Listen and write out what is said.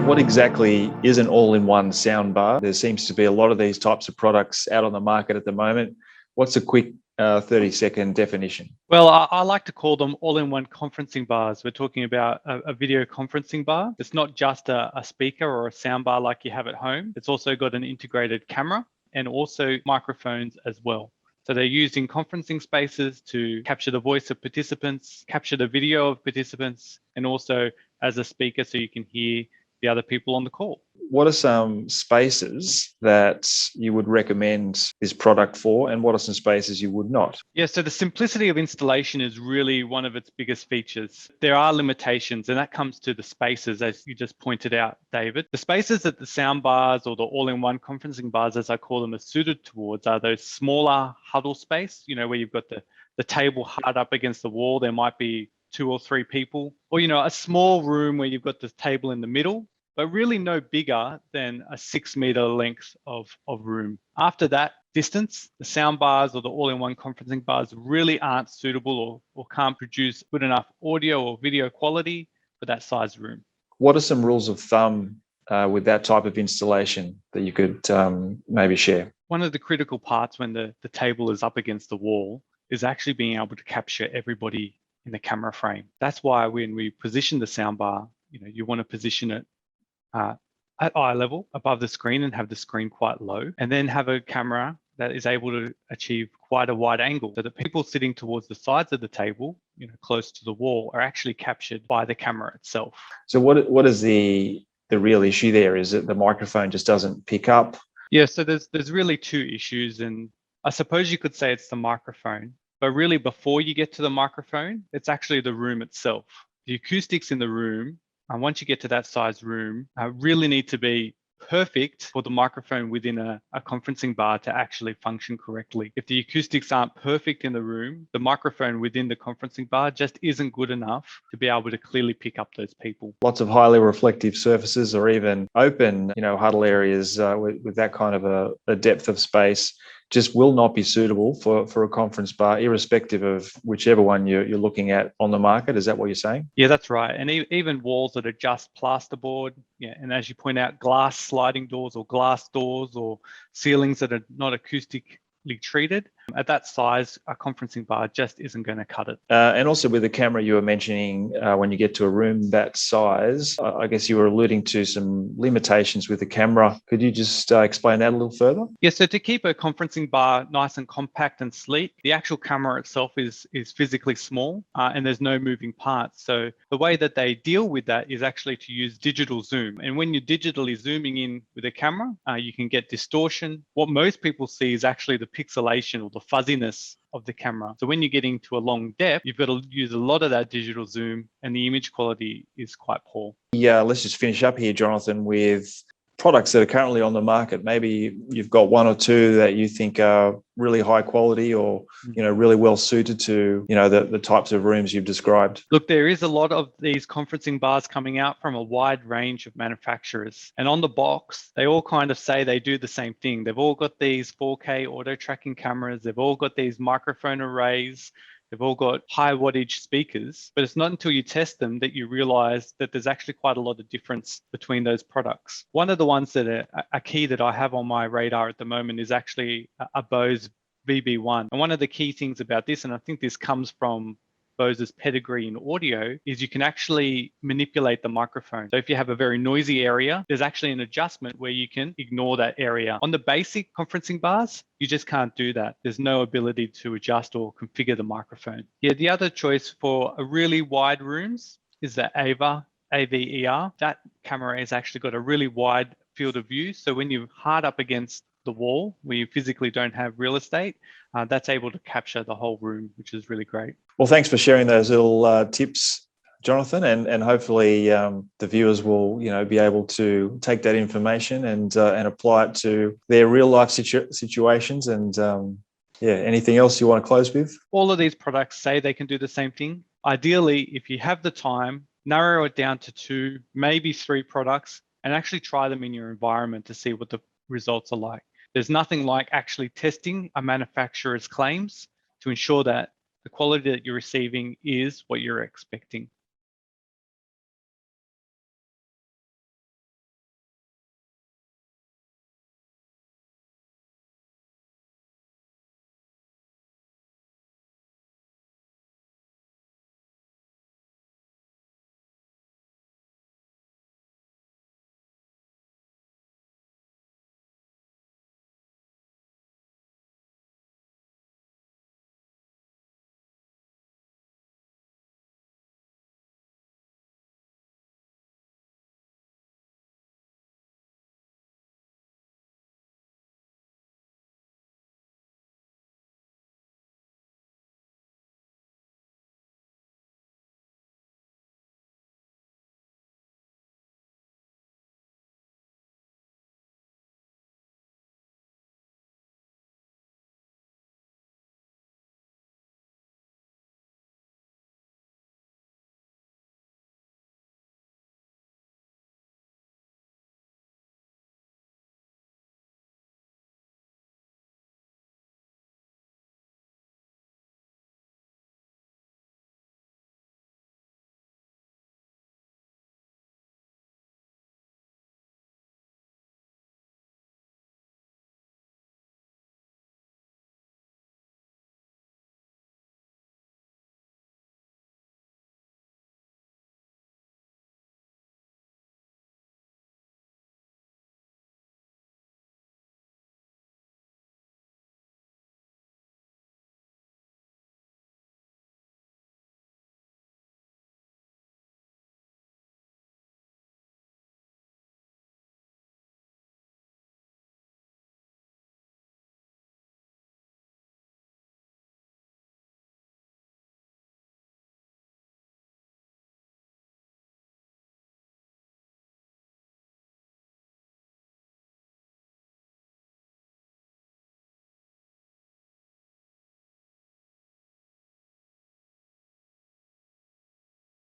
What exactly is an all-in-one soundbar? There seems to be a lot of these types of products out on the market at the moment. What's a quick 30-second definition? Well, I like to call them all-in-one conferencing bars. We're talking about a video conferencing bar. It's not just a speaker or a sound bar like you have at home. It's also got an integrated camera and also microphones as well. So they're used in conferencing spaces to capture the voice of participants, capture the video of participants, and also as a speaker so you can hear the other people on the call. What are some spaces that you would recommend this product for, and what are some spaces you would not? Yeah, so the simplicity of installation is really one of its biggest features. There are limitations, and that comes to the spaces, as you just pointed out, David. The spaces that the sound bars or the all-in-one conferencing bars, as I call them, are suited towards are those smaller huddle space, where you've got the table hard up against the wall. There might be 2 or 3 people, or a small room where you've got the table in the middle, but really no bigger than a 6-meter length of room. After that distance, the sound bars or the all-in-one conferencing bars really aren't suitable or can't produce good enough audio or video quality for that size room. What are some rules of thumb with that type of installation that you could maybe share? One of the critical parts when the table is up against the wall is actually being able to capture everybody in the camera frame. That's why when we position the soundbar, you want to position it at eye level above the screen and have the screen quite low, and then have a camera that is able to achieve quite a wide angle so that people sitting towards the sides of the table, close to the wall, are actually captured by the camera itself. So what is the real issue there? Is it the microphone just doesn't pick up? Yeah, so there's really 2 issues, and I suppose you could say it's the microphone. But really, before you get to the microphone, it's actually the room itself. The acoustics in the room, and once you get to that size room, really need to be perfect for the microphone within a conferencing bar to actually function correctly. If the acoustics aren't perfect in the room, the microphone within the conferencing bar just isn't good enough to be able to clearly pick up those people. Lots of highly reflective surfaces or even open, huddle areas with that kind of a depth of space just will not be suitable for a conference bar, irrespective of whichever one you're looking at on the market. Is that what you're saying? Yeah, that's right. And even walls that are just plasterboard, and as you point out, glass sliding doors or glass doors or ceilings that are not acoustically treated, at that size, a conferencing bar just isn't going to cut it. And also with the camera you were mentioning, when you get to a room that size, I guess you were alluding to some limitations with the camera. Could you just explain that a little further? Yeah, so to keep a conferencing bar nice and compact and sleek, the actual camera itself is physically small and there's no moving parts. So the way that they deal with that is actually to use digital zoom. And when you're digitally zooming in with a camera, you can get distortion. What most people see is actually the pixelation or the fuzziness of the camera. So when you're getting to a long depth, you've got to use a lot of that digital zoom and the image quality is quite poor. Yeah, let's just finish up here, Jonathan, with products that are currently on the market. Maybe you've got 1 or 2 that you think are really high quality or, really well suited to, the types of rooms you've described. Look, there is a lot of these conferencing bars coming out from a wide range of manufacturers. And on the box, they all kind of say they do the same thing. They've all got these 4K auto tracking cameras. They've all got these microphone arrays. They've all got high wattage speakers, but it's not until you test them that you realize that there's actually quite a lot of difference between those products. One of the ones that are key that I have on my radar at the moment is actually a Bose VB1. And one of the key things about this, and I think this comes from Bose's pedigree in audio, is you can actually manipulate the microphone. So if you have a very noisy area, there's actually an adjustment where you can ignore that area. On the basic conferencing bars, you just can't do that. There's no ability to adjust or configure the microphone. Yeah, the other choice for a really wide rooms is the AVER. That camera has actually got a really wide field of view. So when you're hard up against the wall where you physically don't have real estate, that's able to capture the whole room, which is really great. Well, thanks for sharing those little tips, Jonathan, and hopefully the viewers will be able to take that information and apply it to their real life situations. And anything else you want to close with? All of these products say they can do the same thing. Ideally, if you have the time, narrow it down to 2, maybe 3 products, and actually try them in your environment to see what the results are like. There's nothing like actually testing a manufacturer's claims to ensure that the quality that you're receiving is what you're expecting.